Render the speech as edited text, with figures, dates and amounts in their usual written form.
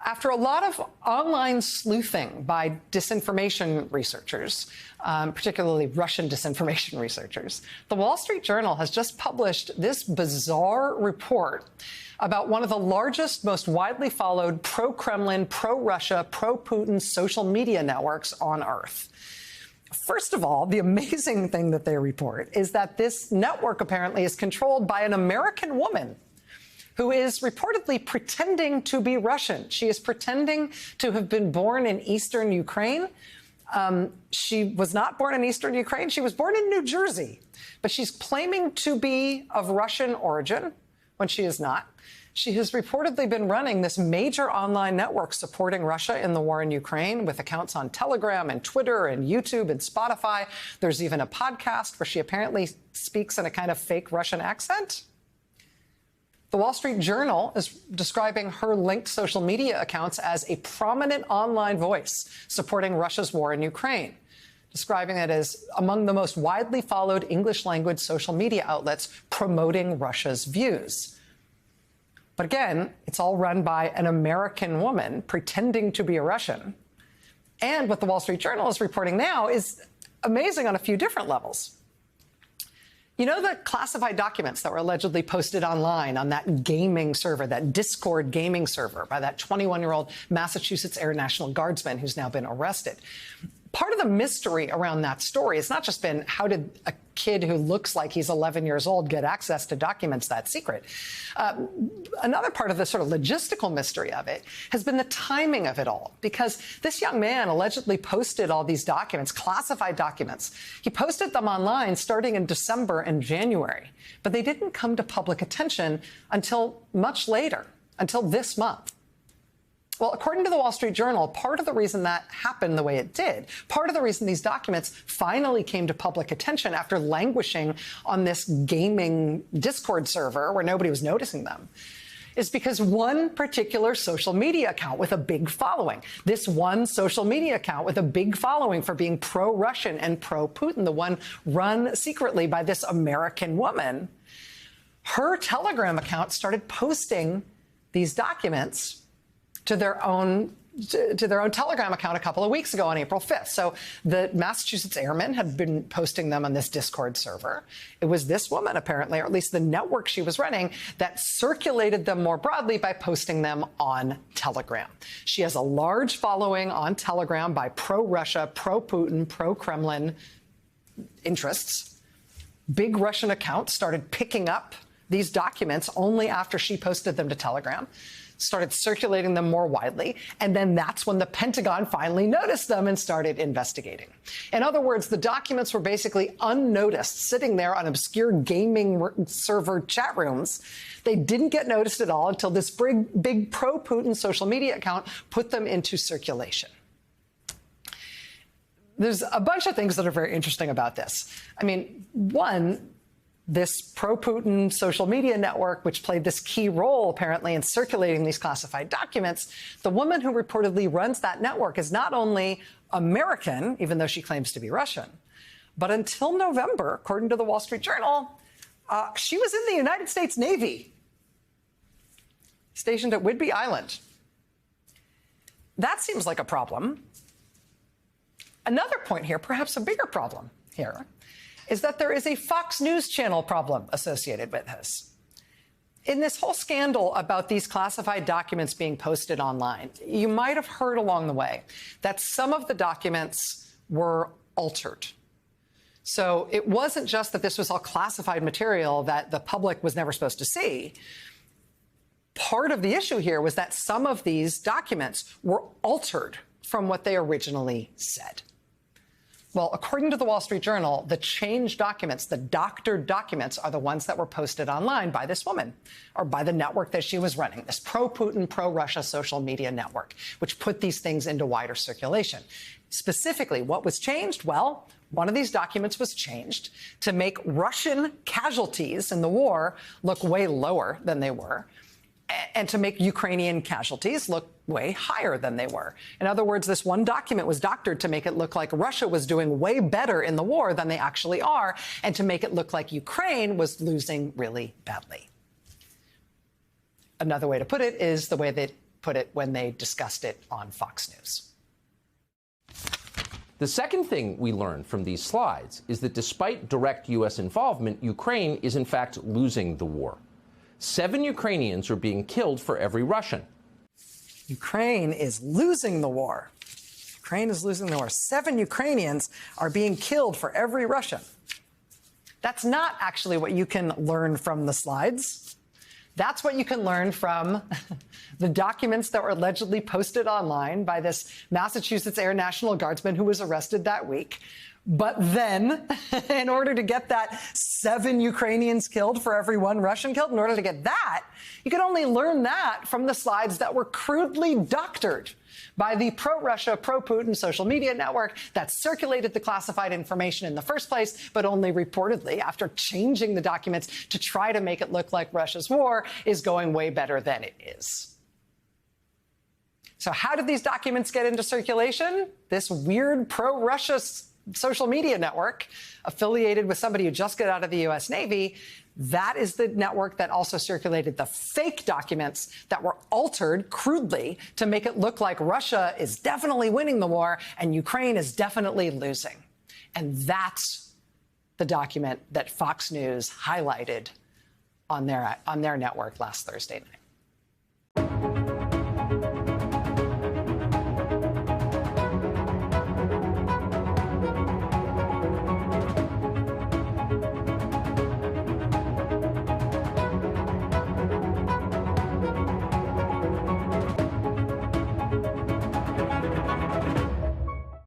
After a lot of online sleuthing by disinformation researchers, particularly Russian disinformation researchers, the Wall Street Journal has just published this bizarre report about one of the largest, most widely followed pro-Kremlin, pro-Russia, pro-Putin social media networks on Earth. First of all, the amazing thing that they report is that this network apparently is controlled by an American woman who is reportedly pretending to be Russian. She is pretending to have been born in eastern Ukraine. She was not born in eastern Ukraine. She was born in New Jersey. But she's claiming to be of Russian origin when she is not. She has reportedly been running this major online network supporting Russia in the war in Ukraine with accounts on Telegram and Twitter and YouTube and Spotify. There's even a podcast where she apparently speaks in a kind of fake Russian accent. The Wall Street Journal is describing her linked social media accounts as a prominent online voice supporting Russia's war in Ukraine, describing it as among the most widely followed English-language social media outlets promoting Russia's views. But again, it's all run by an American woman pretending to be a Russian. And what the Wall Street Journal is reporting now is amazing on a few different levels. You know the classified documents that were allegedly posted online on that gaming server, that Discord gaming server by that 21-year-old Massachusetts Air National Guardsman who's now been arrested? Part of the mystery around that story has not just been how did a kid who looks like he's 11 years old get access to documents that secret. Another part of the sort of logistical mystery of it has been the timing of it all, because this young man allegedly posted all these documents, classified documents. He posted them online starting in December and January, but they didn't come to public attention until much later, until this month. Well, according to the Wall Street Journal, part of the reason that happened the way it did, part of the reason these documents finally came to public attention after languishing on this gaming Discord server where nobody was noticing them, is because one particular social media account with a big following, this one social media account with a big following for being pro-Russian and pro-Putin, the one run secretly by this American woman, her Telegram account started posting these documents to their own Telegram account a couple of weeks ago on April 5th. So the Massachusetts Airmen had been posting them on this Discord server. It was this woman, apparently, or at least the network she was running, that circulated them more broadly by posting them on Telegram. She has a large following on Telegram by pro-Russia, pro-Putin, pro-Kremlin interests. Big Russian accounts started picking up these documents only after she posted them to Telegram, started circulating them more widely, and then that's when the Pentagon finally noticed them and started investigating. In other words, the documents were basically unnoticed, sitting there on obscure gaming server chat rooms. They didn't get noticed at all until this big pro-Putin social media account put them into circulation. There's a bunch of things that are very interesting about this. I mean, one, this pro-Putin social media network, which played this key role, apparently, in circulating these classified documents, the woman who reportedly runs that network is not only American, even though she claims to be Russian, but until November, according to the Wall Street Journal, she was in the United States Navy, stationed at Whidbey Island. That seems like a problem. Another point here, perhaps a bigger problem here, is that there is a Fox News Channel problem associated with this. In this whole scandal about these classified documents being posted online, you might have heard along the way that some of the documents were altered. So it wasn't just that this was all classified material that the public was never supposed to see. Part of the issue here was that some of these documents were altered from what they originally said. Well, according to the Wall Street Journal, the changed documents, the doctored documents, are the ones that were posted online by this woman, or by the network that she was running, this pro-Putin, pro-Russia social media network, which put these things into wider circulation. Specifically, what was changed? Well, one of these documents was changed to make Russian casualties in the war look way lower than they were, and to make Ukrainian casualties look way higher than they were. In other words, this one document was doctored to make it look like Russia was doing way better in the war than they actually are, and to make it look like Ukraine was losing really badly. Another way to put it is the way that put it when they discussed it on Fox News. The second thing we learned from these slides is that despite direct U.S. involvement, Ukraine is in fact losing the war. 7 Ukrainians are being killed for every Russian. Ukraine is losing the war. Ukraine is losing the war. 7 Ukrainians are being killed for every Russian. That's not actually what you can learn from the slides. That's what you can learn from the documents that were allegedly posted online by this Massachusetts Air National Guardsman who was arrested that week. But then, in order to get that 7 Ukrainians killed for every 1 Russian killed, in order to get that, you can only learn that from the slides that were crudely doctored by the pro-Russia, pro-Putin social media network that circulated the classified information in the first place, but only reportedly, after changing the documents to try to make it look like Russia's war, is going way better than it is. So how did these documents get into circulation? This weird pro-Russia social media network affiliated with somebody who just got out of the U.S. Navy, that is the network that also circulated the fake documents that were altered crudely to make it look like Russia is definitely winning the war and Ukraine is definitely losing. And that's the document that Fox News highlighted on their network last Thursday night.